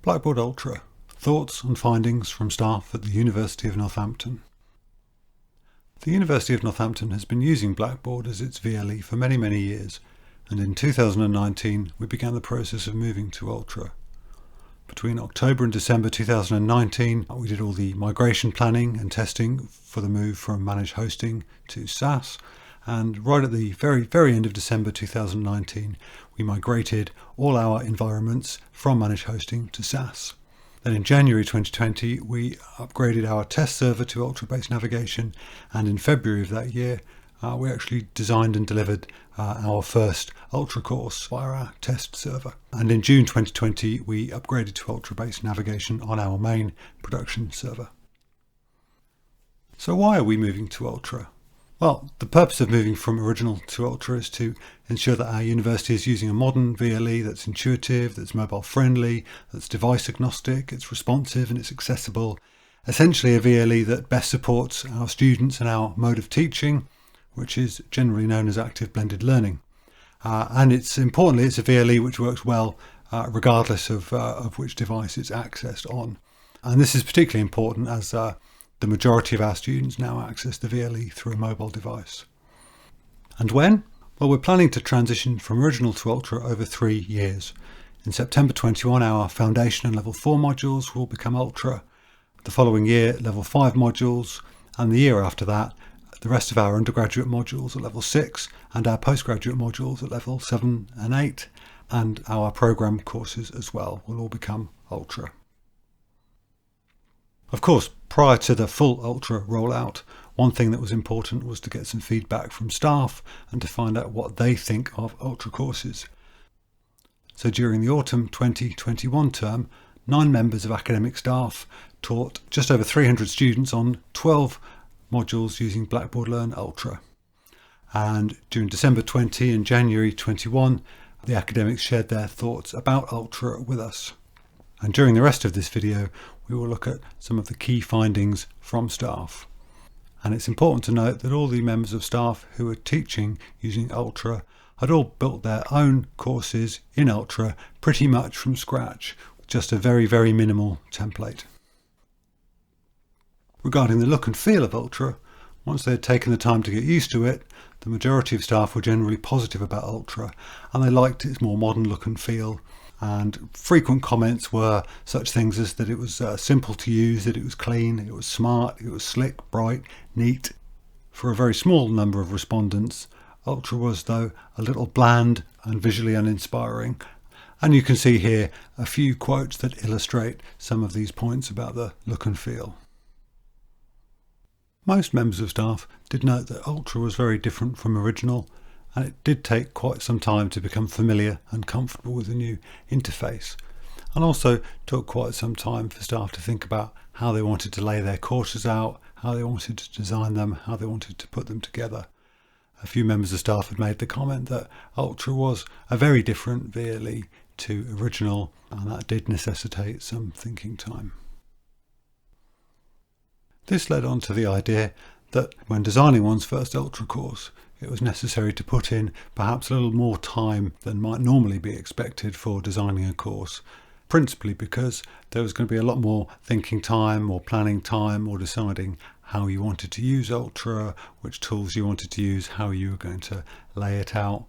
Blackboard Ultra, thoughts and findings from staff at the University of Northampton. The University of Northampton has been using Blackboard as its VLE for many years, and in 2019 we began the process of moving to Ultra. Between October and December 2019 we did all the migration planning and testing for the move from managed hosting to SaaS, and right at the very end of December 2019 we migrated all our environments from managed hosting to SaaS. Then in January 2020 we upgraded our test server to Ultra-based navigation, and in February of that year we actually designed and delivered our first Ultra course via our test server. And in June 2020 we upgraded to Ultra-based navigation on our main production server. So why are we moving to Ultra? Well, the purpose of moving from original to Ultra is to ensure that our university is using a modern VLE that's intuitive, that's mobile friendly, that's device agnostic, it's responsive and it's accessible. Essentially a VLE that best supports our students and our mode of teaching, which is generally known as active blended learning. And importantly it's a VLE which works well regardless of which device it's accessed on. And this is particularly important as the majority of our students now access the VLE through a mobile device. And when? Well, we're planning to transition from original to Ultra over 3 years. In September 21 our foundation and level 4 modules will become Ultra. The following year level 5 modules, and the year after that the rest of our undergraduate modules at level 6 and our postgraduate modules at level 7 and 8, and our programme courses as well will all become Ultra. Of course, prior to the full Ultra rollout, one thing that was important was to get some feedback from staff and to find out what they think of Ultra courses. So during the autumn 2021 term, 9 members of academic staff taught just over 300 students on 12 modules using Blackboard Learn Ultra. And during December 20 and January 21, the academics shared their thoughts about Ultra with us. And during the rest of this video, we will look at some of the key findings from staff. And it's important to note that all the members of staff who are teaching using Ultra had all built their own courses in Ultra pretty much from scratch, with just a very minimal template. Regarding the look and feel of Ultra, once they had taken the time to get used to it, the majority of staff were generally positive about Ultra, and they liked its more modern look and feel. And frequent comments were such things as that it was simple to use, that it was clean, it was smart, it was slick, bright, neat. For a very small number of respondents, Ultra was, though, a little bland and visually uninspiring. And you can see here a few quotes that illustrate some of these points about the look and feel. Most members of staff did note that Ultra was very different from original, and it did take quite some time to become familiar and comfortable with the new interface, and also took quite some time for staff to think about how they wanted to lay their courses out, how they wanted to design them, how they wanted to put them together. A few members of staff had made the comment that Ultra was a very different VLE to original, and that did necessitate some thinking time. This led on to the idea that when designing one's first Ultra course, it was necessary to put in perhaps a little more time than might normally be expected for designing a course, principally because there was going to be a lot more thinking time or planning time or deciding how you wanted to use Ultra, which tools you wanted to use, how you were going to lay it out,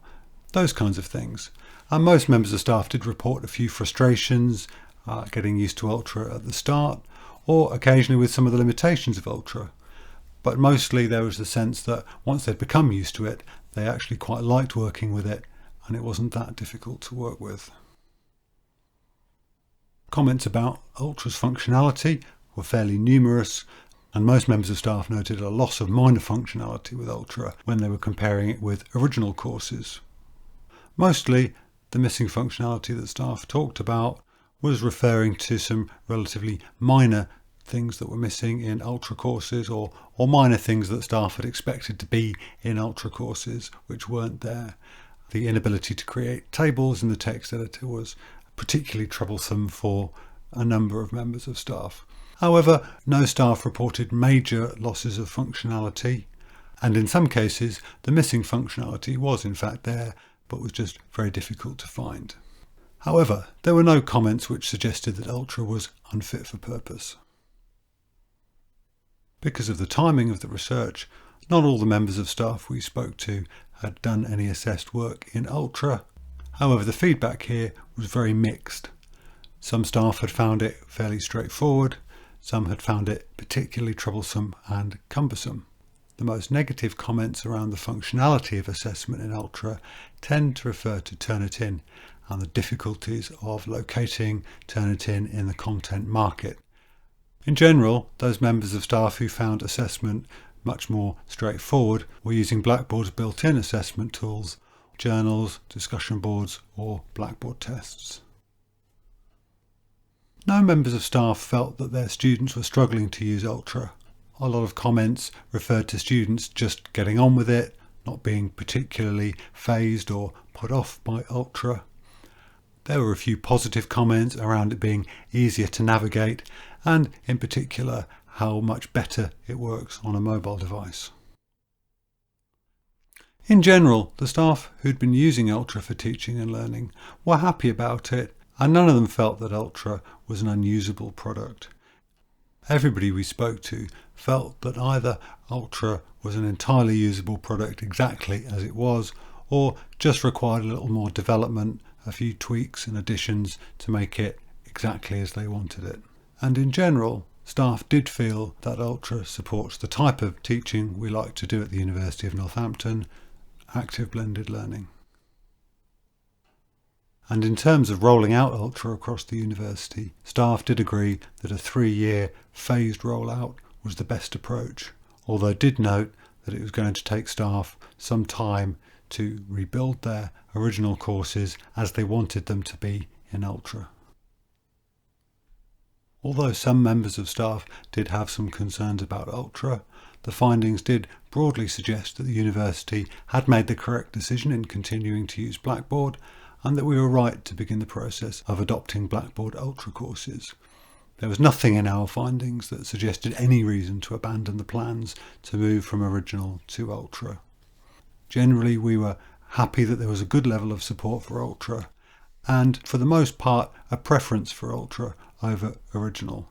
those kinds of things. And most members of staff did report a few frustrations getting used to Ultra at the start, or occasionally with some of the limitations of Ultra. But mostly there was the sense that once they'd become used to it, they actually quite liked working with it, and it wasn't that difficult to work with. Comments about Ultra's functionality were fairly numerous, and most members of staff noted a loss of minor functionality with Ultra when they were comparing it with original courses. Mostly, the missing functionality that staff talked about was referring to some relatively minor things that were missing in Ultra courses, or minor things that staff had expected to be in Ultra courses which weren't there. The inability to create tables in the text editor was particularly troublesome for a number of members of staff. However, no staff reported major losses of functionality, and in some cases the missing functionality was in fact there, but was just very difficult to find. However, there were no comments which suggested that Ultra was unfit for purpose. Because of the timing of the research, not all the members of staff we spoke to had done any assessed work in Ultra. However, the feedback here was very mixed. Some staff had found it fairly straightforward, some had found it particularly troublesome and cumbersome. The most negative comments around the functionality of assessment in Ultra tend to refer to Turnitin and the difficulties of locating Turnitin in the content market. In general, those members of staff who found assessment much more straightforward were using Blackboard's built-in assessment tools, journals, discussion boards, or Blackboard tests. No members of staff felt that their students were struggling to use Ultra. A lot of comments referred to students just getting on with it, not being particularly fazed or put off by Ultra. There were a few positive comments around it being easier to navigate, and in particular how much better it works on a mobile device. In general, the staff who'd been using Ultra for teaching and learning were happy about it, and none of them felt that Ultra was an unusable product. Everybody we spoke to felt that either Ultra was an entirely usable product exactly as it was, or just required a little more development, a few tweaks and additions to make it exactly as they wanted it. And in general, staff did feel that Ultra supports the type of teaching we like to do at the University of Northampton, active blended learning. And in terms of rolling out Ultra across the university, staff did agree that a 3-year phased rollout was the best approach, although did note that it was going to take staff some time to rebuild their original courses as they wanted them to be in Ultra. Although some members of staff did have some concerns about Ultra, the findings did broadly suggest that the university had made the correct decision in continuing to use Blackboard, and that we were right to begin the process of adopting Blackboard Ultra courses. There was nothing in our findings that suggested any reason to abandon the plans to move from original to Ultra. Generally, we were happy that there was a good level of support for Ultra, and for the most part a preference for Ultra over original.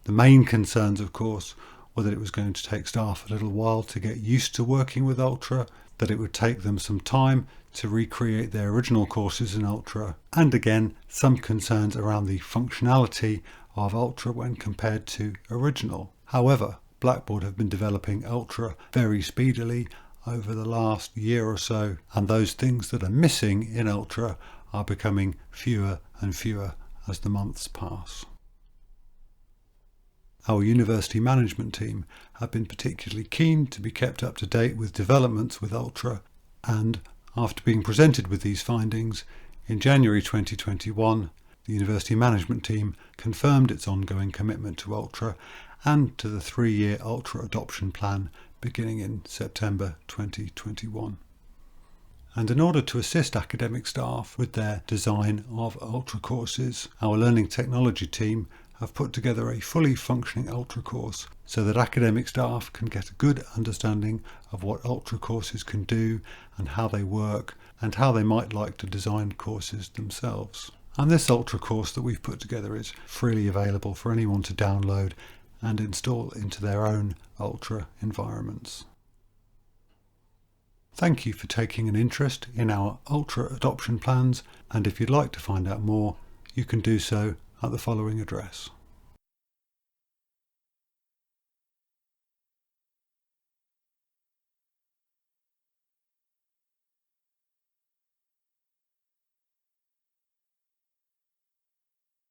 The main concerns, of course, were that it was going to take staff a little while to get used to working with Ultra, that it would take them some time to recreate their original courses in Ultra, and again some concerns around the functionality of Ultra when compared to original. However, Blackboard have been developing Ultra very speedily over the last year or so, and those things that are missing in Ultra are becoming fewer and fewer as the months pass. Our university management team have been particularly keen to be kept up to date with developments with Ultra, and after being presented with these findings, in January 2021, the university management team confirmed its ongoing commitment to Ultra and to the 3-year Ultra adoption plan beginning in September 2021. And in order to assist academic staff with their design of Ultra courses, our learning technology team have put together a fully functioning Ultra course so that academic staff can get a good understanding of what Ultra courses can do and how they work and how they might like to design courses themselves. And this Ultra course that we've put together is freely available for anyone to download and install into their own Ultra environments. Thank you for taking an interest in our Ultra adoption plans, and if you'd like to find out more, you can do so at the following address.